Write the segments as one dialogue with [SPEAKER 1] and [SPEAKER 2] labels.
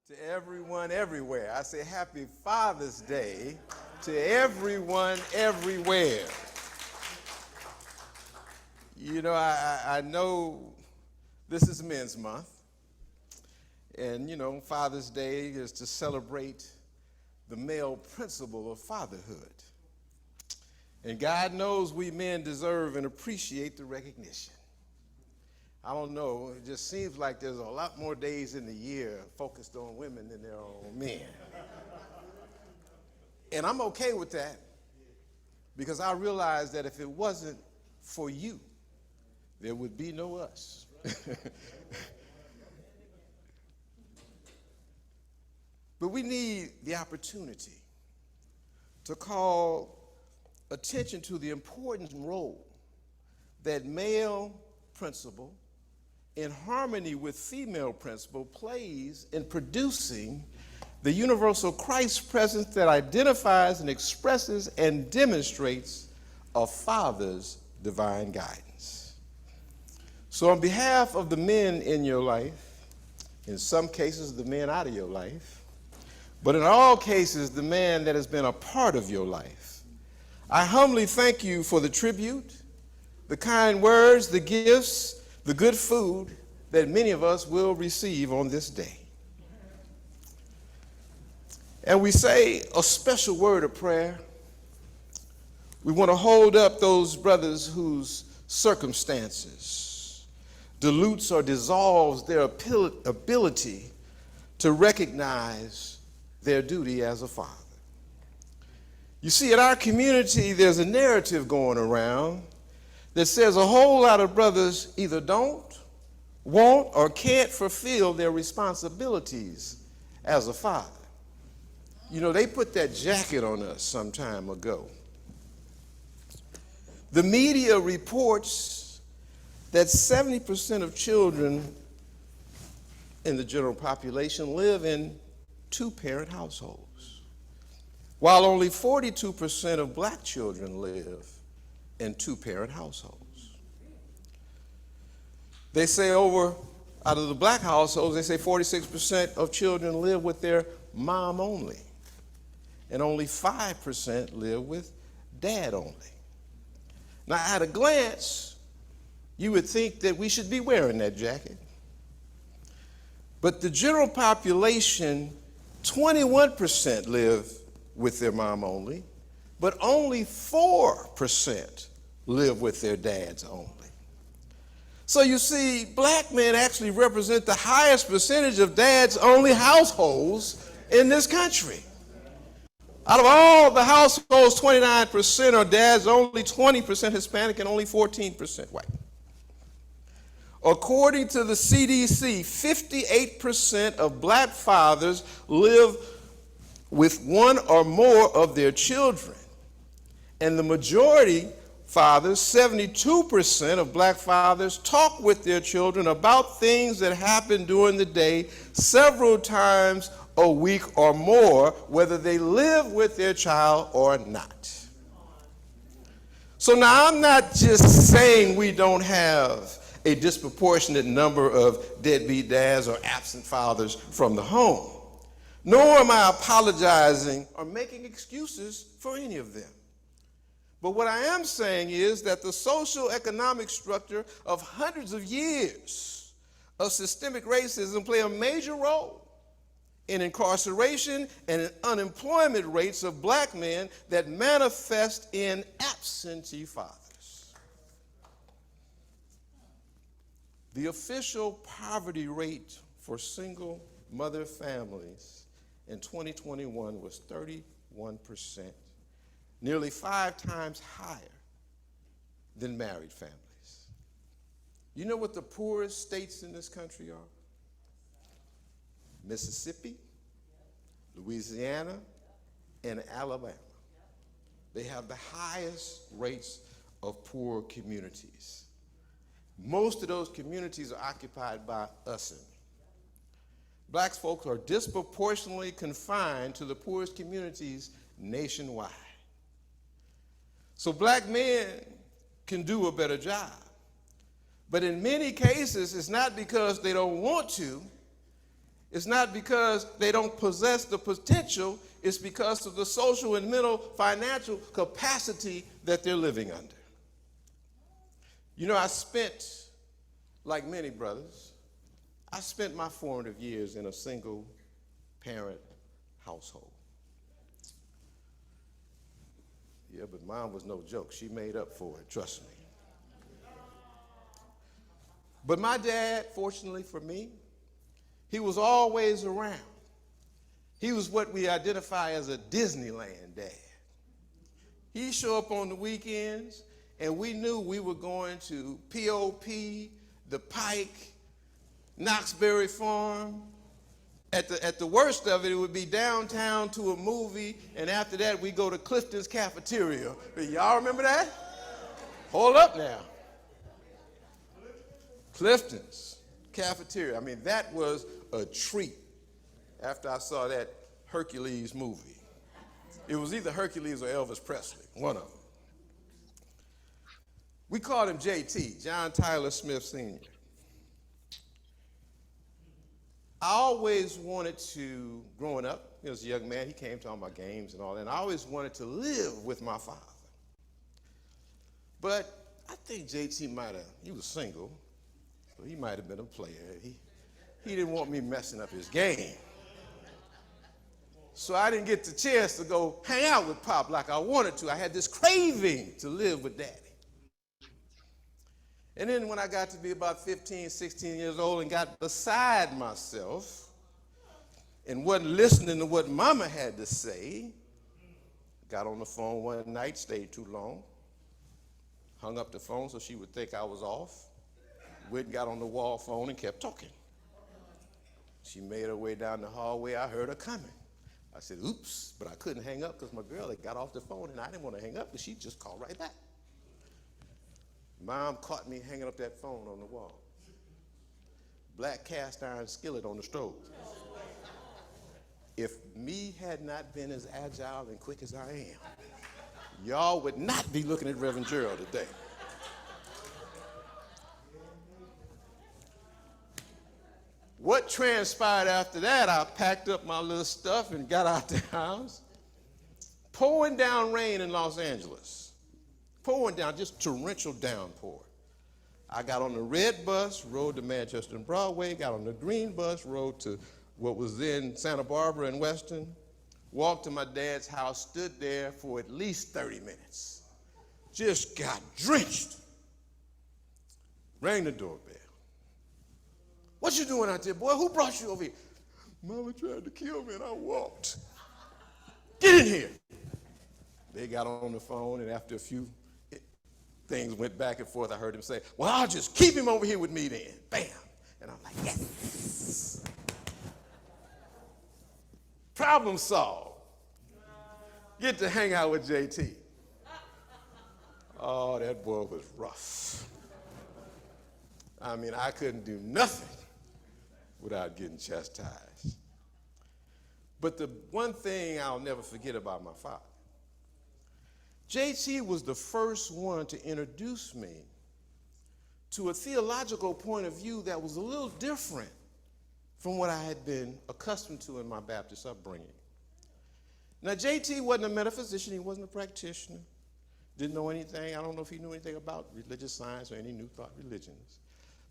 [SPEAKER 1] To everyone everywhere. I say happy Father's Day to everyone everywhere. You know, I know this is Men's Month, and Father's Day is to celebrate the male principle of fatherhood. And God knows we men deserve and appreciate the recognition. I don't know, it just seems like there's a lot more days in the year focused on women than there are on men. And I'm okay with that because I realize that if it wasn't for you, there would be no us. But we need the opportunity to call attention to the important role that male principle in harmony with female principle plays in producing the universal Christ presence that identifies and expresses and demonstrates a father's divine guidance. So on behalf of the men in your life, in some cases the men out of your life, but in all cases the man that has been a part of your life, I humbly thank you for the tribute, the kind words, the gifts, the good food that many of us will receive on this day. And we say a special word of prayer. We want to hold up those brothers whose circumstances dilutes or dissolves their ability to recognize their duty as a father. You see, in our community, there's a narrative going around that says a whole lot of brothers either don't, won't, or can't fulfill their responsibilities as a father. You know, they put that jacket on us some time ago. The media reports that 70% of children in the general population live in two-parent households, while only 42% of black children live in two-parent households. They say out of the black households, they say 46% of children live with their mom only, and only 5% live with dad only. Now, at a glance, you would think that we should be wearing that jacket. But the general population, 21% live with their mom only, but only 4% live with their dads only. So you see, black men actually represent the highest percentage of dads-only households in this country. Out of all the households, 29% are dads-only, 20% Hispanic, and only 14% white. According to the CDC, 58% of black fathers live with one or more of their children. And the majority fathers, 72% of black fathers, talk with their children about things that happen during the day several times a week or more, whether they live with their child or not. So now I'm not just saying we don't have a disproportionate number of deadbeat dads or absent fathers from the home, nor am I apologizing or making excuses for any of them. But what I am saying is that the social economic structure of hundreds of years of systemic racism play a major role in incarceration and in unemployment rates of black men that manifest in absentee fathers. The official poverty rate for single mother families in 2021 was 31%. Nearly 5 times higher than married families. You know what the poorest states in this country are? Mississippi, Louisiana, and Alabama. They have the highest rates of poor communities. Most of those communities are occupied by us. Black folks are disproportionately confined to the poorest communities nationwide. So black men can do a better job. But in many cases, it's not because they don't want to, It's not because they don't possess the potential, it's because of the social and mental financial capacity that they're living under. You know, I spent, like many brothers, I spent my formative years in a single parent household. Yeah, but mine was no joke. She made up for it, trust me. But my dad, fortunately for me, he was always around. He was what we identify as a Disneyland dad. He'd show up on the weekends, and we knew we were going to POP, the Pike, Knoxbury Farm. At the worst of it, it would be downtown to a movie, and after that, we go to Clifton's Cafeteria. Y'all remember that? Hold up now. Clifton's Cafeteria. I mean, that was a treat after I saw that Hercules movie. It was either Hercules or Elvis Presley, one of them. We called him JT, John Tyler Smith Sr. I always wanted to, growing up, as a young man, he came to all my games and all that, and I always wanted to live with my father. But I think JT he was single, so he might have been a player. He didn't want me messing up his game. So I didn't get the chance to go hang out with Pop like I wanted to. I had this craving to live with Daddy. And then when I got to be about 15, 16 years old and got beside myself and wasn't listening to what Mama had to say, got on the phone one night, stayed too long, hung up the phone so she would think I was off, went and got on the wall phone and kept talking. She made her way down the hallway. I heard her coming. I said, oops, but I couldn't hang up because my girl had got off the phone and I didn't want to hang up because she just called right back. Mom caught me hanging up that phone on the wall. Black cast iron skillet on the stove. If me had not been as agile and quick as I am, y'all would not be looking at Reverend Jerrold today. What transpired after that, I packed up my little stuff and got out the house. Pouring down rain in Los Angeles. Pouring down, just torrential downpour. I got on the red bus, rode to Manchester and Broadway, got on the green bus, rode to what was then Santa Barbara and Weston, walked to my dad's house, stood there for at least 30 minutes. Just got drenched. Rang the doorbell. What you doing out there, boy? Who brought you over here? Mama tried to kill me and I walked. Get in here. They got on the phone and after a few things went back and forth, I heard him say, well, I'll just keep him over here with me then. Bam. And I'm like, yes. Problem solved. Get to hang out with JT. Oh, that boy was rough. I mean, I couldn't do nothing without getting chastised. But the one thing I'll never forget about my father, JT was the first one to introduce me to a theological point of view that was a little different from what I had been accustomed to in my Baptist upbringing. Now, JT wasn't a metaphysician. He wasn't a practitioner. Didn't know anything. I don't know if he knew anything about religious science or any New Thought religions.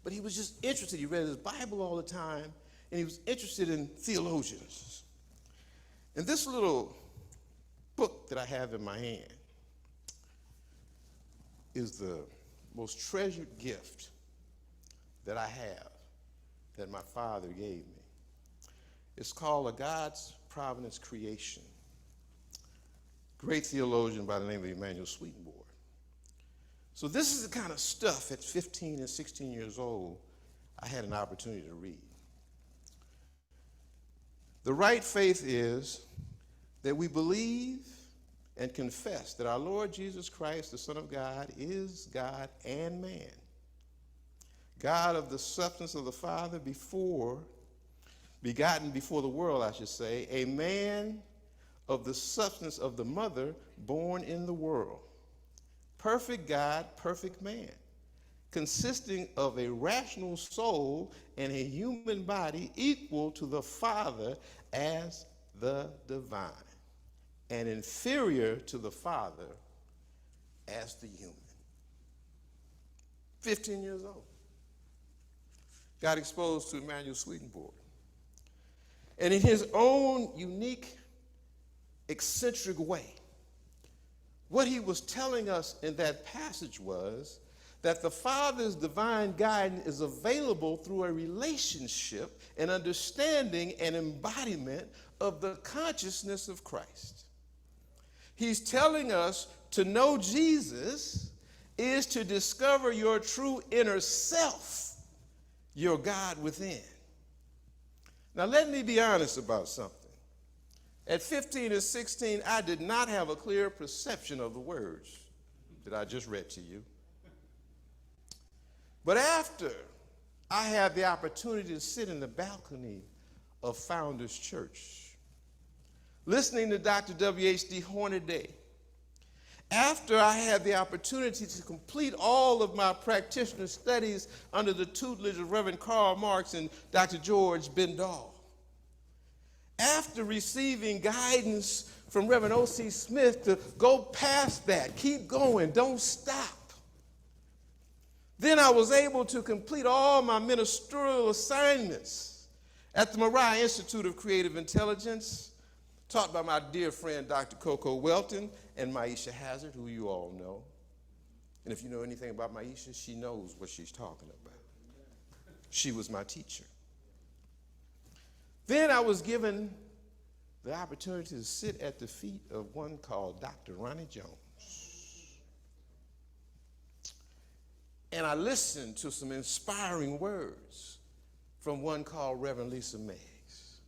[SPEAKER 1] But he was just interested. He read his Bible all the time, and he was interested in theologians. And this little book that I have in my hand is the most treasured gift that I have that my father gave me. It's called A God's Providence Creation. Great theologian by the name of Emmanuel Swedenborg. So this is the kind of stuff at 15 and 16 years old I had an opportunity to read. The right faith is that we believe and confess that our Lord Jesus Christ, the Son of God, is God and man. God of the substance of the Father begotten before the world, I should say, a man of the substance of the mother born in the world. Perfect God, perfect man. consisting of a rational soul and a human body equal to the Father as the divine, and inferior to the Father as the human. 15 years old. Got exposed to Emanuel Swedenborg. And in his own unique, eccentric way, what he was telling us in that passage was that the Father's divine guidance is available through a relationship, an understanding, and embodiment of the consciousness of Christ. He's telling us to know Jesus is to discover your true inner self, your God within. Now, let me be honest about something. At 15 or 16, I did not have a clear perception of the words that I just read to you. But after I had the opportunity to sit in the balcony of Founders Church, listening to Dr. W.H.D. Hornaday, after I had the opportunity to complete all of my practitioner studies under the tutelage of Reverend Karl Marx and Dr. George Bindall, after receiving guidance from Reverend O.C. Smith to go past that, keep going, don't stop, then I was able to complete all my ministerial assignments at the Mariah Institute of Creative Intelligence, taught by my dear friend Dr. Coco Welton and Maisha Hazard, who you all know. And if you know anything about Maisha, she knows what she's talking about. She was my teacher. Then I was given the opportunity to sit at the feet of one called Dr. Ronnie Jones. And I listened to some inspiring words from one called Reverend Lisa Meggs.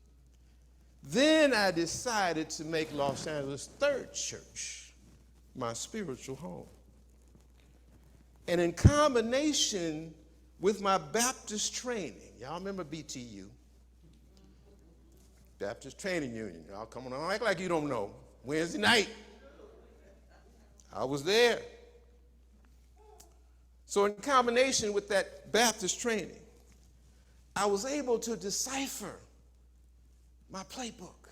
[SPEAKER 1] Then I decided to make Los Angeles Third Church my spiritual home. And in combination with my Baptist training, y'all remember BTU? Baptist Training Union. Y'all come on, don't act like you don't know. Wednesday night, I was there. So in combination with that Baptist training, I was able to decipher my playbook,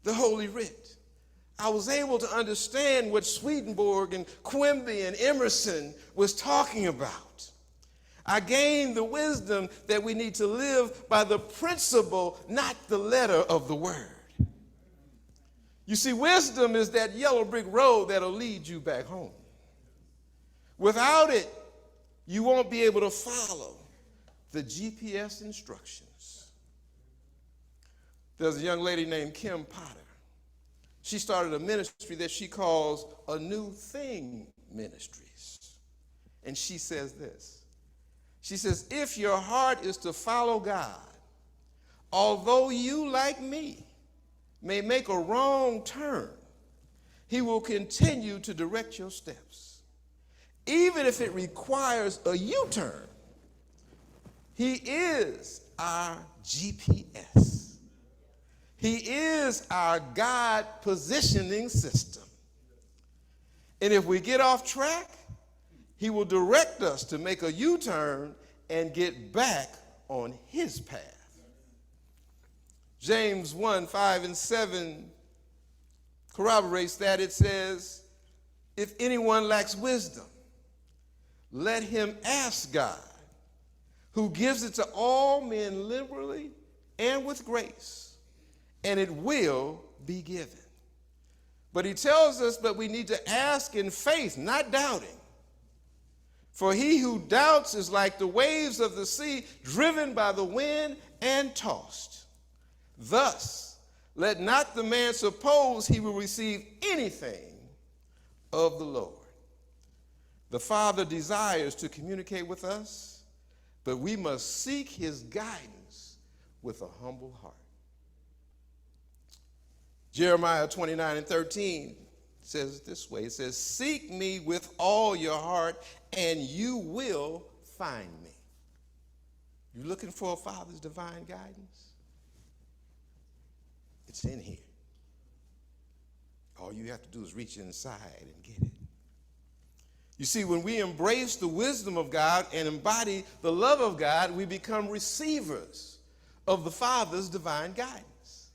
[SPEAKER 1] the Holy Writ. I was able to understand what Swedenborg and Quimby and Emerson was talking about. I gained the wisdom that we need to live by the principle, not the letter of the word. You see, wisdom is that yellow brick road that'll lead you back home. Without it, you won't be able to follow the GPS instructions. There's a young lady named Kim Potter. She started a ministry that she calls A New Thing Ministries. And she says this. She says, if your heart is to follow God, although you, like me, may make a wrong turn, he will continue to direct your steps. Even if it requires a U-turn, he is our GPS. He is our God positioning system. And if we get off track, he will direct us to make a U-turn and get back on his path. James 1:5-7 corroborates that. It says, if anyone lacks wisdom, let him ask God, who gives it to all men liberally and with grace, and it will be given. But he tells us that we need to ask in faith, not doubting. For he who doubts is like the waves of the sea, driven by the wind and tossed. Thus, let not the man suppose he will receive anything of the Lord. The Father desires to communicate with us, but we must seek his guidance with a humble heart. Jeremiah 29:13 says it this way. It says, seek me with all your heart, and you will find me. You looking for a Father's divine guidance? It's in here. All you have to do is reach inside and get it. You see, when we embrace the wisdom of God and embody the love of God, we become receivers of the Father's divine guidance.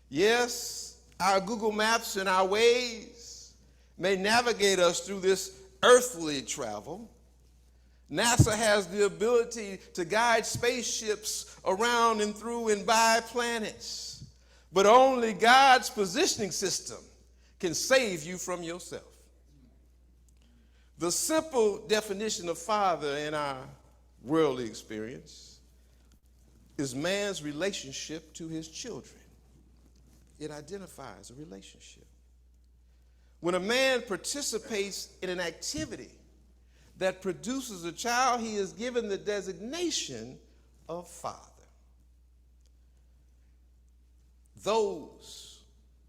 [SPEAKER 1] Yes, our Google Maps and our Waze may navigate us through this earthly travel. NASA has the ability to guide spaceships around and through and by planets, but only God's positioning system can save you from yourself. The simple definition of father in our worldly experience is man's relationship to his children. It identifies a relationship. When a man participates in an activity that produces a child, he is given the designation of father. Those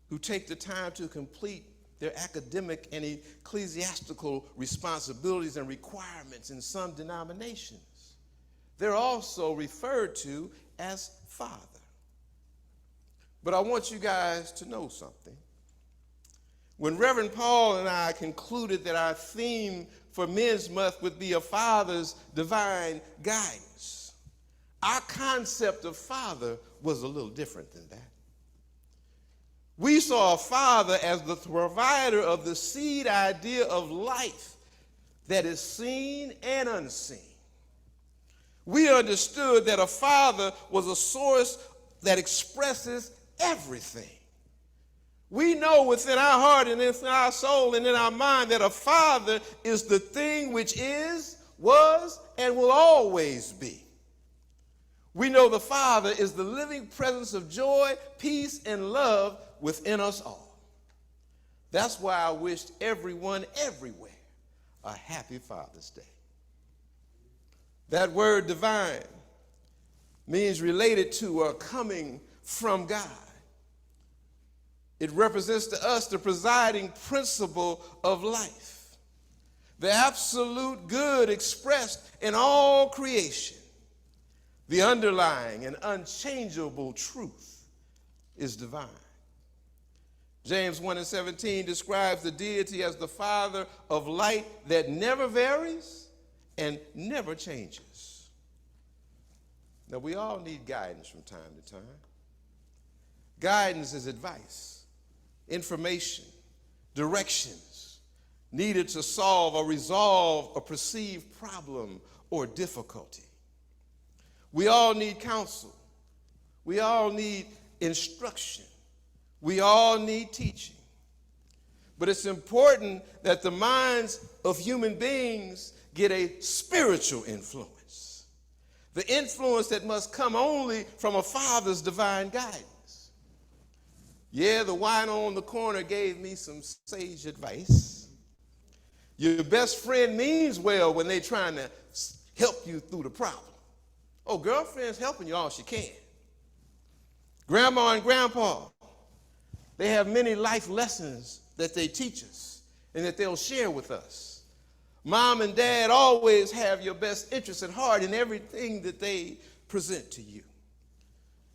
[SPEAKER 1] who take the time to complete their academic and ecclesiastical responsibilities and requirements in some denominations, they're also referred to as father. But I want you guys to know something. When Reverend Paul and I concluded that our theme for Men's Month would be a father's divine guidance, our concept of father was a little different than that. We saw a father as the provider of the seed idea of life that is seen and unseen. We understood that a father was a source that expresses everything. We know within our heart and within our soul and in our mind that a father is the thing which is, was, and will always be. We know the Father is the living presence of joy, peace, and love within us all. That's why I wished everyone everywhere a happy Father's Day. That word divine means related to or coming from God. It represents to us the presiding principle of life, the absolute good expressed in all creation. The underlying and unchangeable truth is divine. James 1:17 describes the deity as the Father of light that never varies and never changes. Now, we all need guidance from time to time. Guidance is advice, information, directions needed to solve or resolve a perceived problem or difficulty. We all need counsel. We all need instruction. We all need teaching. But it's important that the minds of human beings get a spiritual influence, the influence that must come only from a father's divine guidance. Yeah, the wino on the corner gave me some sage advice. Your best friend means well when they're trying to help you through the problem. Oh, girlfriend's helping you all she can. Grandma and grandpa, they have many life lessons that they teach us and that they'll share with us. Mom and dad always have your best interest at heart in everything that they present to you.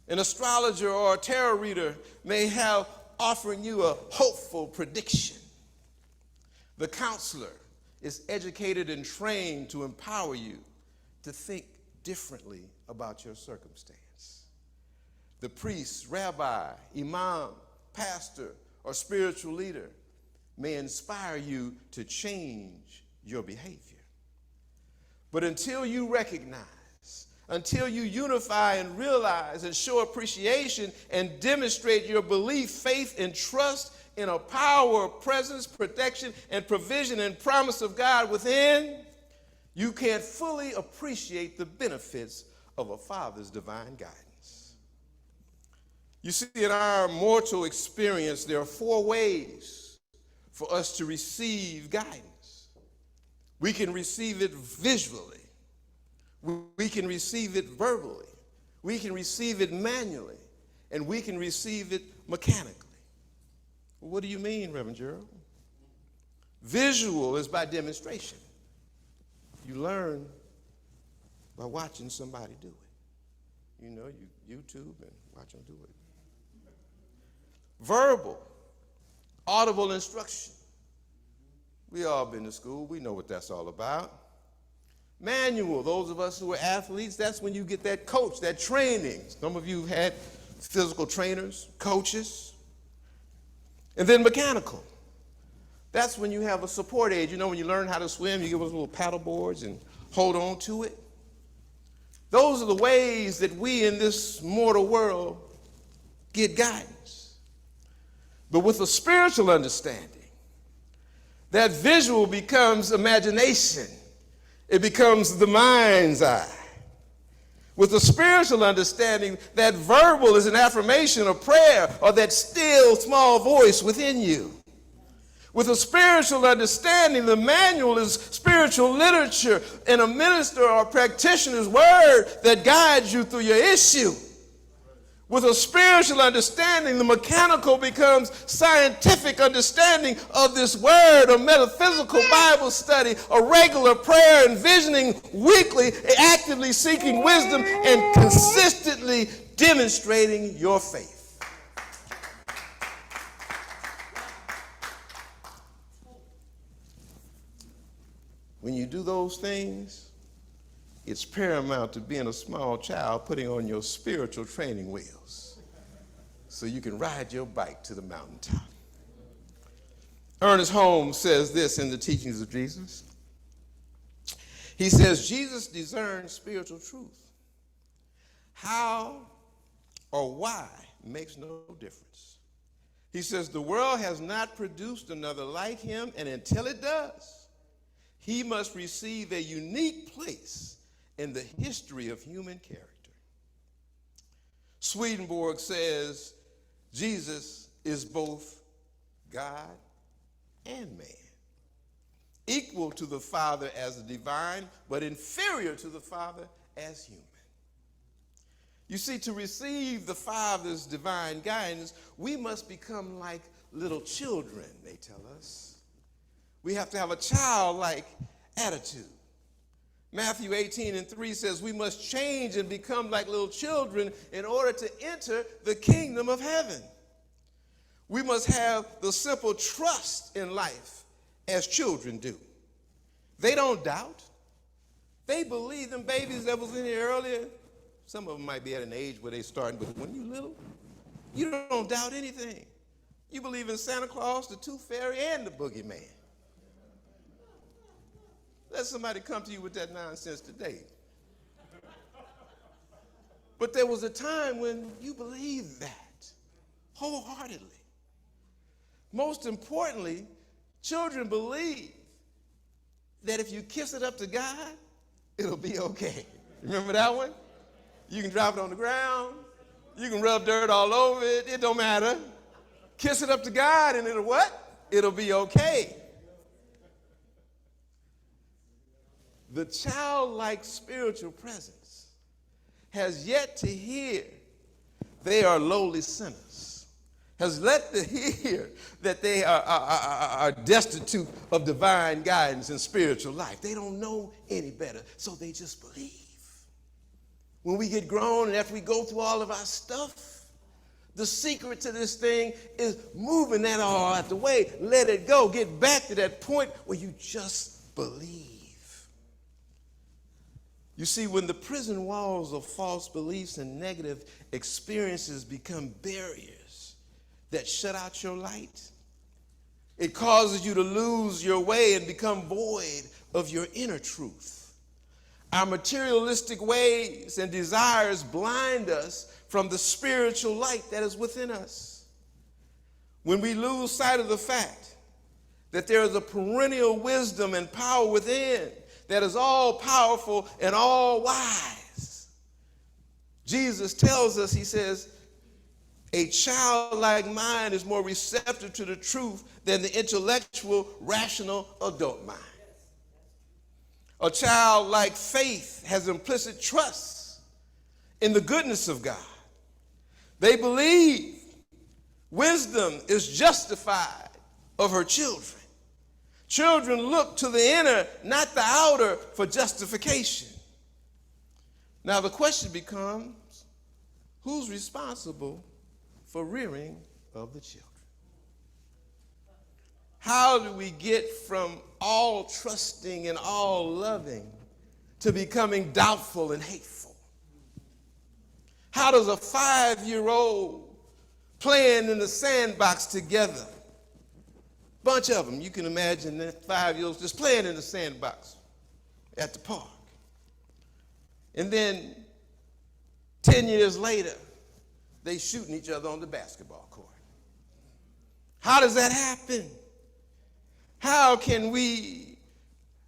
[SPEAKER 1] An astrologer or a tarot reader may have offering you a hopeful prediction. The counselor is educated and trained to empower you to think differently about your circumstance. The priest, rabbi, imam, pastor, or spiritual leader may inspire you to change your behavior. But until you recognize, until you unify and realize and show appreciation and demonstrate your belief, faith, and trust in a power, presence, protection, and provision and promise of God within, you can't fully appreciate the benefits of a father's divine guidance. You see, in our mortal experience, there are 4 ways for us to receive guidance. We can receive it visually. We can receive it verbally. We can receive it manually. And we can receive it mechanically. Well, what do you mean, Reverend Jerrold? Visual is by demonstration. You learn by watching somebody do it. You know, you YouTube and watch them do it. Verbal, audible instruction. We all been to school. We know what that's all about. Manual, those of us who are athletes, that's when you get that coach, that training. Some of you have had physical trainers, coaches. And then mechanical. That's when you have a support aid. You know, when you learn how to swim, you get those little paddle boards and hold on to it. Those are the ways that we in this mortal world get guidance. But with a spiritual understanding, that visual becomes imagination. It becomes the mind's eye. With a spiritual understanding, that verbal is an affirmation, a prayer, or that still small voice within you. With a spiritual understanding, the manual is spiritual literature and a minister or practitioner's word that guides you through your issue. With a spiritual understanding, the mechanical becomes scientific understanding of this word, a metaphysical Bible study, a regular prayer, envisioning weekly, actively seeking wisdom, and consistently demonstrating your faith. When you do those things, it's paramount to being a small child putting on your spiritual training wheels so you can ride your bike to the mountaintop. Ernest Holmes says this in the teachings of Jesus. He says, Jesus discerns spiritual truth. How or why makes no difference. He says, the world has not produced another like him, and until it does, he must receive a unique place in the history of human character. Swedenborg says Jesus is both God and man, equal to the Father as the divine, but inferior to the Father as human. You see, to receive the Father's divine guidance, we must become like little children, they tell us. We have to have a childlike attitude. Matthew 18:3 says we must change and become like little children in order to enter the kingdom of heaven. We must have the simple trust in life as children do. They don't doubt. They believe. Them babies that was in here earlier, some of them might be at an age where they're starting, but when you're little, you don't doubt anything. You believe in Santa Claus, the Tooth Fairy, and the Boogeyman. Let somebody come to you with that nonsense today. But there was a time when you believed that wholeheartedly. Most importantly, children believe that if you kiss it up to God, it'll be okay. Remember that one? You can drop it on the ground. You can rub dirt all over it. It don't matter. Kiss it up to God and it'll what? It'll be okay. The childlike spiritual presence has yet to hear they are lowly sinners, has yet to hear that they are destitute of divine guidance in spiritual life. They don't know any better, so they just believe. When we get grown and after we go through all of our stuff, the secret to this thing is moving that all out the way. Let it go. Get back to that point where you just believe. You see, when the prison walls of false beliefs and negative experiences become barriers that shut out your light, it causes you to lose your way and become void of your inner truth. Our materialistic ways and desires blind us from the spiritual light that is within us. When we lose sight of the fact that there is a perennial wisdom and power within that is all powerful and all wise. Jesus tells us, he says, a childlike mind is more receptive to the truth than the intellectual, rational adult mind. A childlike faith has implicit trust in the goodness of God. They believe wisdom is justified of her children. Children look to the inner, not the outer, for justification. Now the question becomes, who's responsible for rearing of the children? How do we get from all trusting and all loving to becoming doubtful and hateful? How does a 5-year-old playing in the sandbox together, bunch of them, you can imagine that 5-year-olds just playing in the sandbox at the park. And then 10 years later, they shooting each other on the basketball court. How does that happen? How can we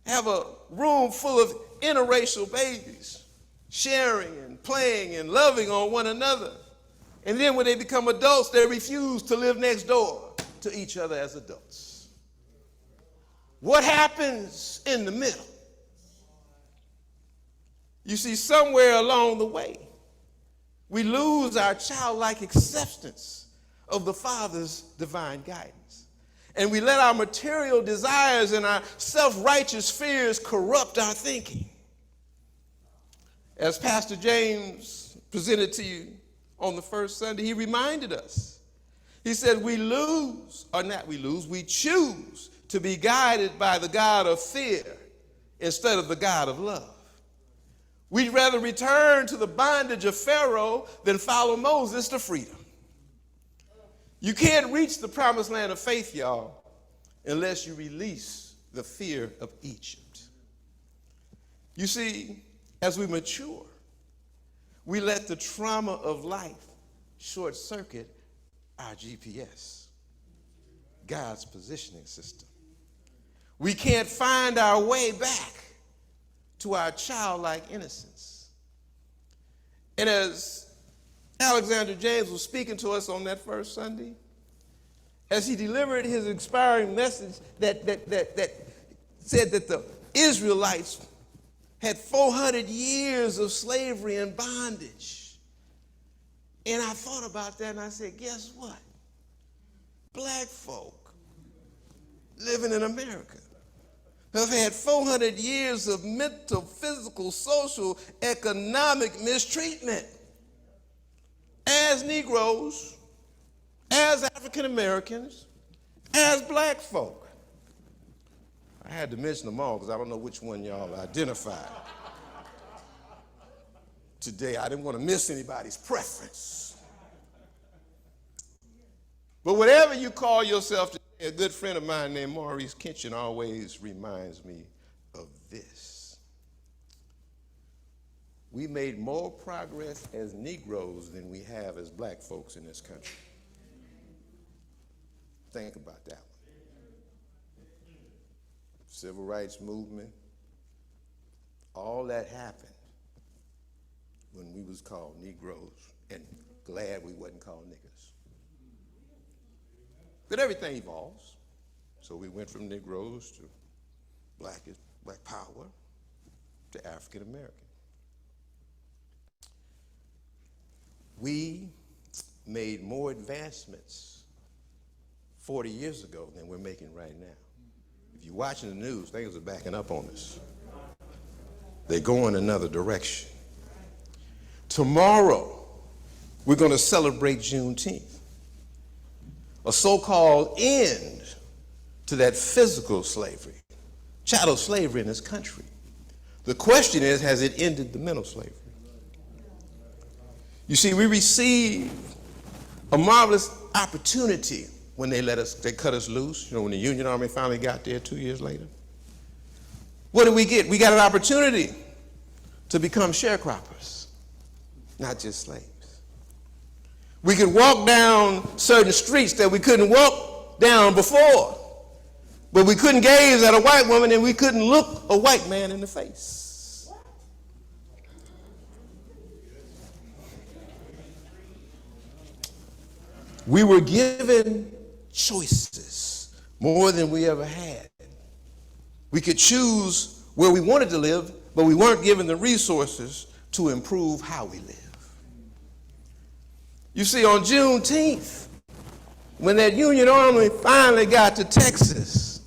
[SPEAKER 1] have a room full of interracial babies sharing and playing and loving on one another, and then when they become adults, they refuse to live next door to each other as adults? What happens in the middle? You see, somewhere along the way, we lose our childlike acceptance of the Father's divine guidance. And we let our material desires and our self-righteous fears corrupt our thinking. As Pastor James presented to you on the first Sunday, he reminded us. He said, we choose to be guided by the God of fear instead of the God of love. We'd rather return to the bondage of Pharaoh than follow Moses to freedom. You can't reach the promised land of faith, y'all, unless you release the fear of Egypt. You see, as we mature, we let the trauma of life short circuit our GPS, God's positioning system. We can't find our way back to our childlike innocence. And as Alexander James was speaking to us on that first Sunday, as he delivered his inspiring message that said that the Israelites had 400 years of slavery and bondage. And I thought about that and I said, guess what? Black folk living in America have had 400 years of mental, physical, social, economic mistreatment as Negroes, as African Americans, as black folk. I had to mention them all because I don't know which one y'all identified. Today, I didn't want to miss anybody's preference. But whatever you call yourself today, a good friend of mine named Maurice Kinchin always reminds me of this. We made more progress as Negroes than we have as black folks in this country. Think about that one. Civil rights movement, all that happened when we was called Negroes, and glad we wasn't called niggers. But everything evolves. So we went from Negroes to black power to African American. We made more advancements 40 years ago than we're making right now. If you're watching the news, things are backing up on us. They go in another direction. Tomorrow, we're going to celebrate Juneteenth, a so-called end to that physical slavery, chattel slavery in this country. The question is, has it ended the mental slavery? You see, we received a marvelous opportunity when they cut us loose, when the Union Army finally got there 2 years later. What did we get? We got an opportunity to become sharecroppers, not just slaves. We could walk down certain streets that we couldn't walk down before, but we couldn't gaze at a white woman and we couldn't look a white man in the face. We were given choices more than we ever had. We could choose where we wanted to live, but we weren't given the resources to improve how we live. You see, on Juneteenth, when that Union Army finally got to Texas,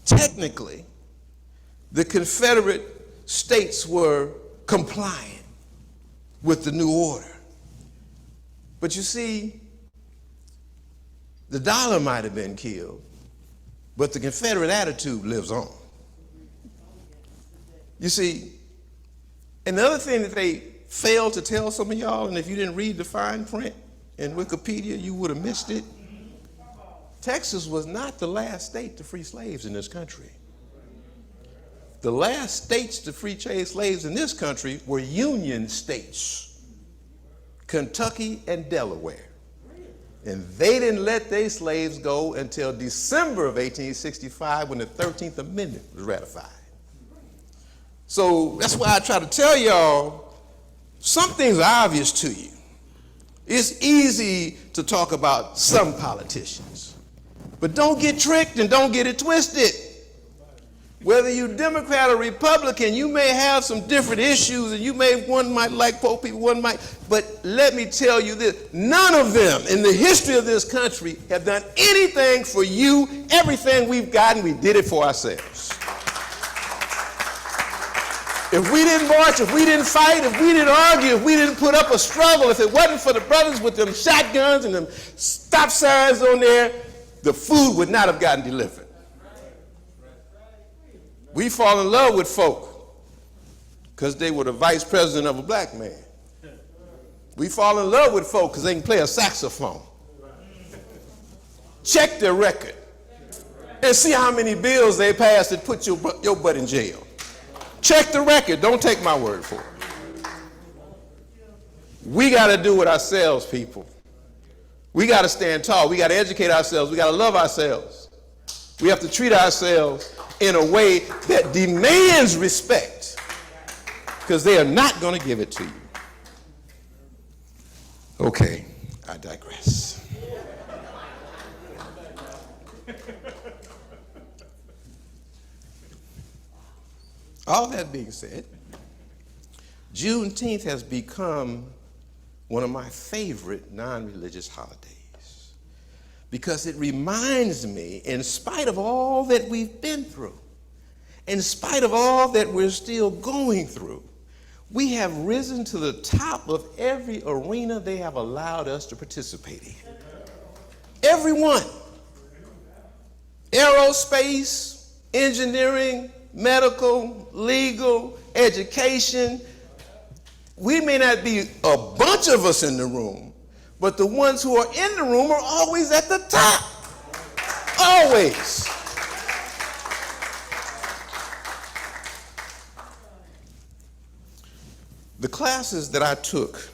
[SPEAKER 1] technically, the Confederate states were compliant with the new order. But you see, The dollar might have been killed, but the Confederate attitude lives on. You see, and the other thing that they failed to tell some of y'all, and if you didn't read the fine print in Wikipedia, you would have missed it. Texas was not the last state to free slaves in this country. The last states to free slaves in this country were Union states, Kentucky and Delaware. And they didn't let their slaves go until December of 1865 when the 13th Amendment was ratified. So that's why I try to tell y'all, something's obvious to you. It's easy to talk about some politicians, but don't get tricked and don't get it twisted. Whether you're Democrat or Republican, you may have some different issues, and one might like poor people, one might, but let me tell you this, none of them in the history of this country have done anything for you. Everything we've gotten, we did it for ourselves. If we didn't march, if we didn't fight, if we didn't argue, if we didn't put up a struggle, if it wasn't for the brothers with them shotguns and them stop signs on there, the food would not have gotten delivered. We fall in love with folk because they were the vice president of a black man. We fall in love with folk because they can play a saxophone. Check their record and see how many bills they passed that put your butt in jail. Check the record. Don't take my word for it. We got to do it ourselves, people. We got to stand tall. We got to educate ourselves. We got to love ourselves. We have to treat ourselves in a way that demands respect, because they are not going to give it to you. Okay, I digress. All that being said, Juneteenth has become one of my favorite non-religious holidays, because it reminds me, in spite of all that we've been through, in spite of all that we're still going through, we have risen to the top of every arena they have allowed us to participate in. Every one. Aerospace, engineering, medical, legal, education. We may not be a bunch of us in the room, but the ones who are in the room are always at the top. Always. The classes that I took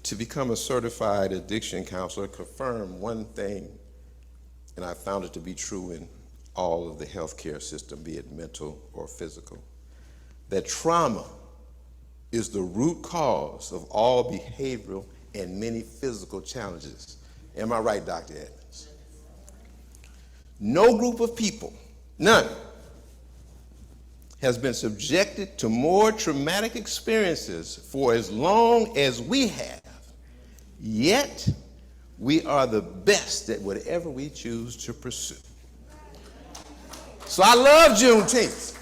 [SPEAKER 1] to become a certified addiction counselor confirmed one thing, and I found it to be true in all of the healthcare system, be it mental or physical, that trauma is the root cause of all behavioral and many physical challenges. Am I right, Dr. Edmonds? No group of people, none, has been subjected to more traumatic experiences for as long as we have, yet we are the best at whatever we choose to pursue. So I love Juneteenth,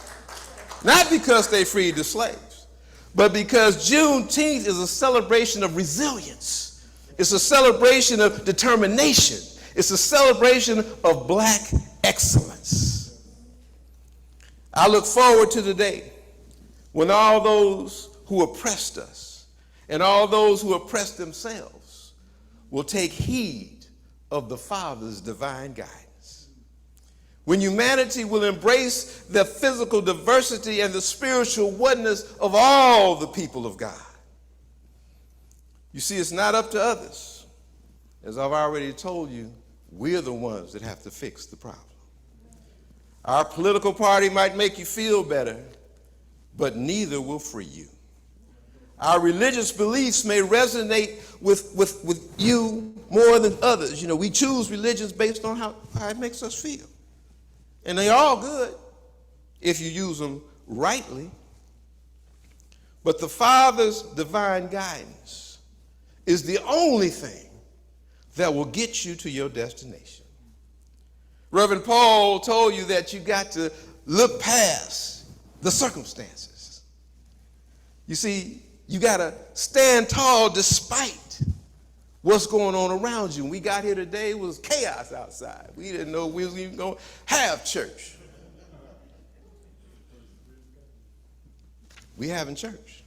[SPEAKER 1] not because they freed the slaves, but because Juneteenth is a celebration of resilience. It's a celebration of determination. It's a celebration of black excellence. I look forward to the day when all those who oppressed us and all those who oppressed themselves will take heed of the Father's divine guidance. When humanity will embrace the physical diversity and the spiritual oneness of all the people of God. You see, it's not up to others. As I've already told you, we're the ones that have to fix the problem. Our political party might make you feel better, but neither will free you. Our religious beliefs may resonate with you more than others. You know, we choose religions based on how it makes us feel. And they're all good if you use them rightly. But the Father's divine guidance is the only thing that will get you to your destination. Reverend Paul told you that you got to look past the circumstances. You see, you got to stand tall despite what's going on around you. When we got here today, it was chaos outside. We didn't know we was even going to have church. We having church.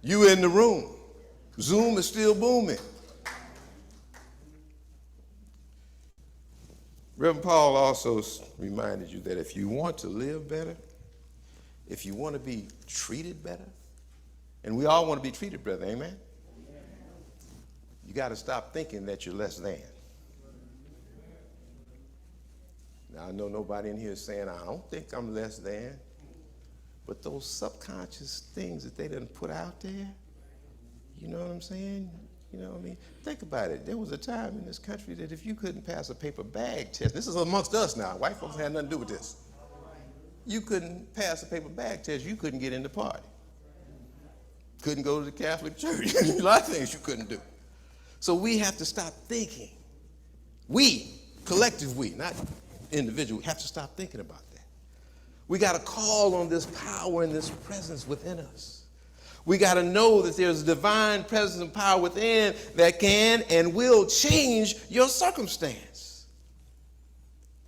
[SPEAKER 1] You in the room. Zoom is still booming. Reverend Paul also reminded you that if you want to live better, if you want to be treated better, and we all want to be treated better, amen? You got to stop thinking that you're less than. Now, I know nobody in here is saying, I don't think I'm less than. But those subconscious things that they didn't put out there, you know what I'm saying? You know what I mean? Think about it. There was a time in this country that if you couldn't pass a paper bag test, this is amongst us now. White folks had nothing to do with this. You couldn't pass a paper bag test, you couldn't get in the party. Couldn't go to the Catholic Church. A lot of things you couldn't do. So we have to stop thinking. We, collective we, not individual, have to stop thinking about that. We got to call on this power and this presence within us. We got to know that there's a divine presence and power within that can and will change your circumstance.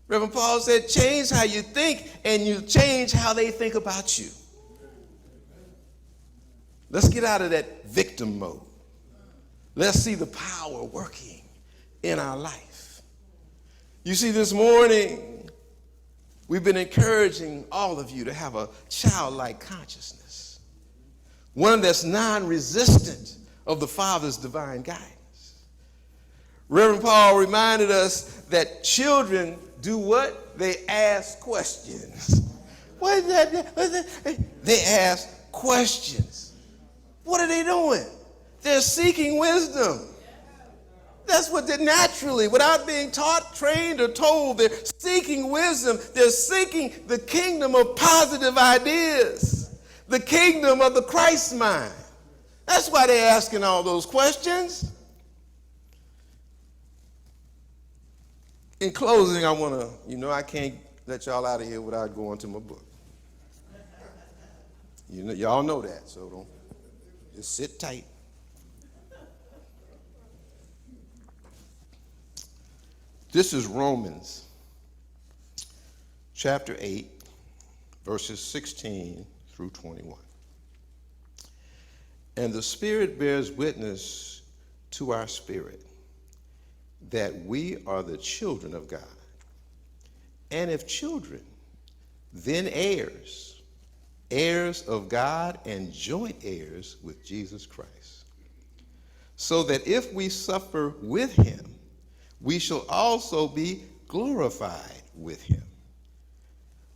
[SPEAKER 1] Reverend Paul said, change how you think and you change how they think about you. Let's get out of that victim mode. Let's see the power working in our life. You see, this morning, we've been encouraging all of you to have a childlike consciousness. One that's non-resistant of the Father's divine guidance. Reverend Paul reminded us that children do what? They ask questions. What is that? They ask questions. What are they doing? They're seeking wisdom. That's what they're naturally, without being taught, trained, or told, they're seeking wisdom. They're seeking the kingdom of positive ideas. The kingdom of the Christ mind. That's why they're asking all those questions. In closing, I want to, I can't let y'all out of here without going to my book. Y'all know that, so don't just sit tight. This is Romans chapter 8, verses 16 through 21. And the Spirit bears witness to our spirit that we are the children of God. And if children, then heirs, heirs of God and joint heirs with Jesus Christ. So that if we suffer with him, we shall also be glorified with him.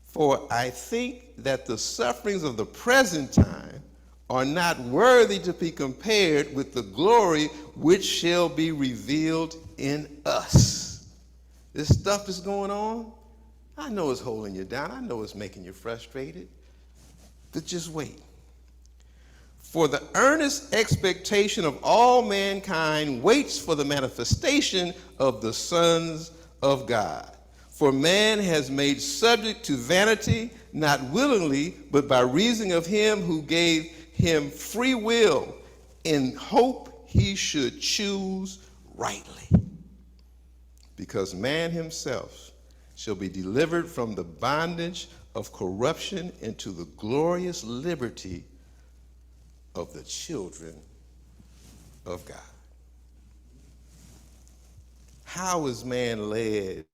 [SPEAKER 1] For I think that the sufferings of the present time are not worthy to be compared with the glory which shall be revealed in us. This stuff that's going on, I know it's holding you down. I know it's making you frustrated. But just wait. For the earnest expectation of all mankind waits for the manifestation of the sons of God. For man has made subject to vanity, not willingly, but by reason of him who gave him free will, in hope he should choose rightly. Because man himself shall be delivered from the bondage of corruption into the glorious liberty of the children of God. How is man led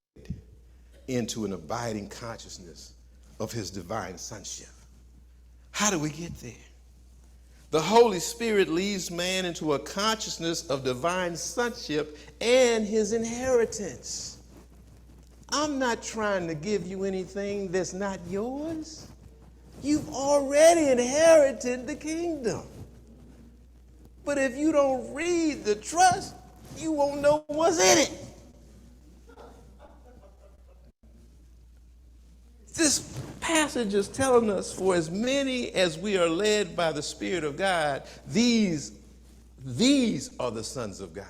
[SPEAKER 1] into an abiding consciousness of his divine sonship? How do we get there? The Holy Spirit leads man into a consciousness of divine sonship and his inheritance. I'm not trying to give you anything that's not yours. You've already inherited the kingdom. But if you don't read the trust, you won't know what's in it. This passage is telling us, for as many as we are led by the Spirit of God, these are the sons of God.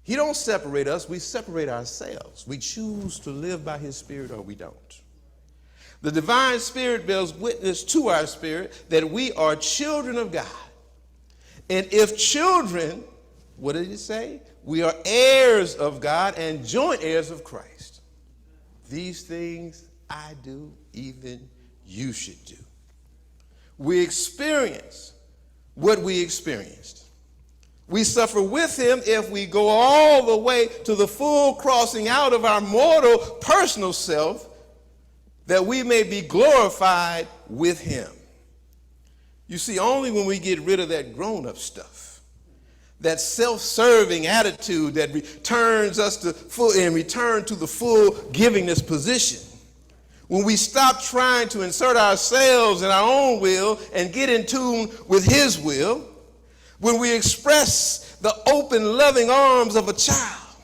[SPEAKER 1] He don't separate us, we separate ourselves. We choose to live by his Spirit or we don't. The divine Spirit bears witness to our spirit that we are children of God. And if children, what did it say? We are heirs of God and joint heirs of Christ. These things I do, even you should do. We experience what we experienced. We suffer with him if we go all the way to the full crossing out of our mortal personal self, that we may be glorified with him. You see, only when we get rid of that grown-up stuff, that self-serving attitude that returns us to return to the full givingness position, when we stop trying to insert ourselves in our own will and get in tune with his will, when we express the open, loving arms of a child,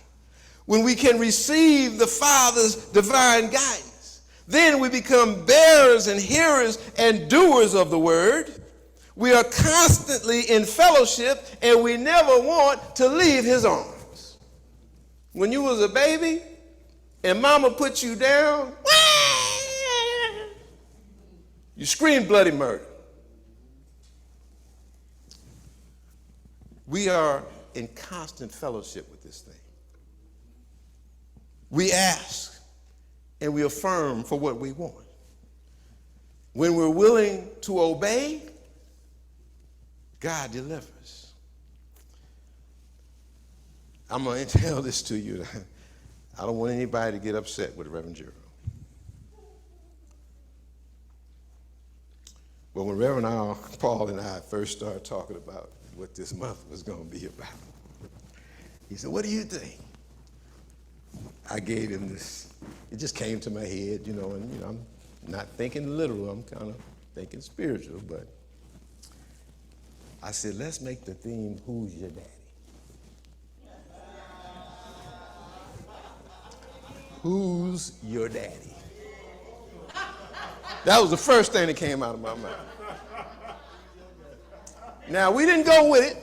[SPEAKER 1] when we can receive the Father's divine guidance, then we become bearers and hearers and doers of the word. We are constantly in fellowship, and we never want to leave his arms. When you was a baby and mama put you down, you screamed bloody murder. We are in constant fellowship with this thing. We ask and we affirm for what we want. When we're willing to obey, God delivers. I'm going to tell this to you. I don't want anybody to get upset with Reverend Jerrold. But when Reverend Paul and I first started talking about what this month was going to be about, he said, "What do you think?" I gave him this. It just came to my head, and I'm not thinking literal. I'm kind of thinking spiritual, but I said, let's make the theme, who's your daddy? Who's your daddy? That was the first thing that came out of my mouth. Now, we didn't go with it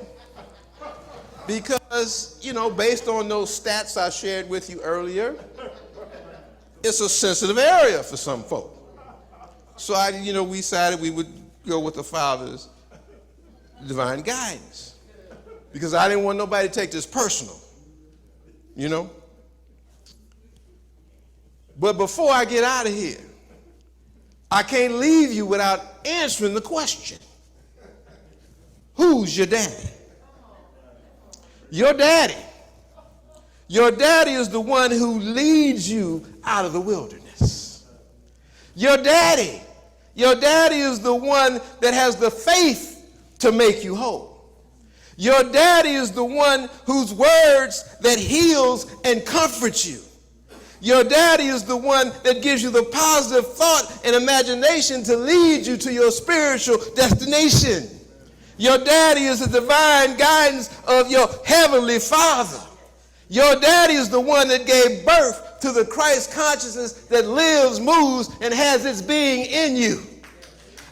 [SPEAKER 1] because, based on those stats I shared with you earlier, it's a sensitive area for some folk. So we decided we would go with the Father's divine guidance, because I didn't want nobody to take this personal, But before I get out of here, I can't leave you without answering the question. Who's your daddy? Your daddy. Your daddy is the one who leads you out of the wilderness. Your daddy is the one that has the faith to make you whole. Your daddy is the one whose words that heals and comforts you. Your daddy is the one that gives you the positive thought and imagination to lead you to your spiritual destination. Your daddy is the divine guidance of your heavenly Father. Your daddy is the one that gave birth to the Christ consciousness that lives, moves, and has its being in you.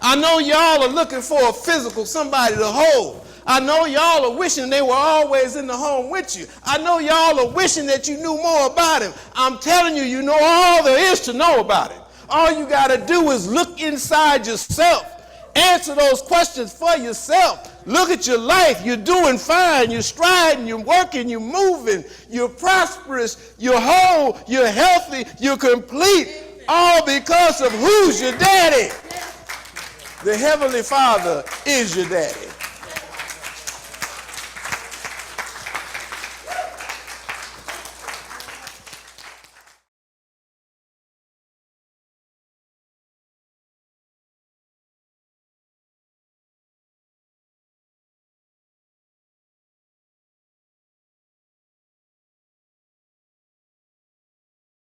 [SPEAKER 1] I know y'all are looking for a physical somebody to hold. I know y'all are wishing they were always in the home with you. I know y'all are wishing that you knew more about him. I'm telling you, you know all there is to know about him. All you got to do is look inside yourself. Answer those questions for yourself. Look at your life. You're doing fine. You're striding. You're working. You're moving. You're prosperous. You're whole. You're healthy. You're complete. All because of who's your daddy. The Heavenly Father is your daddy.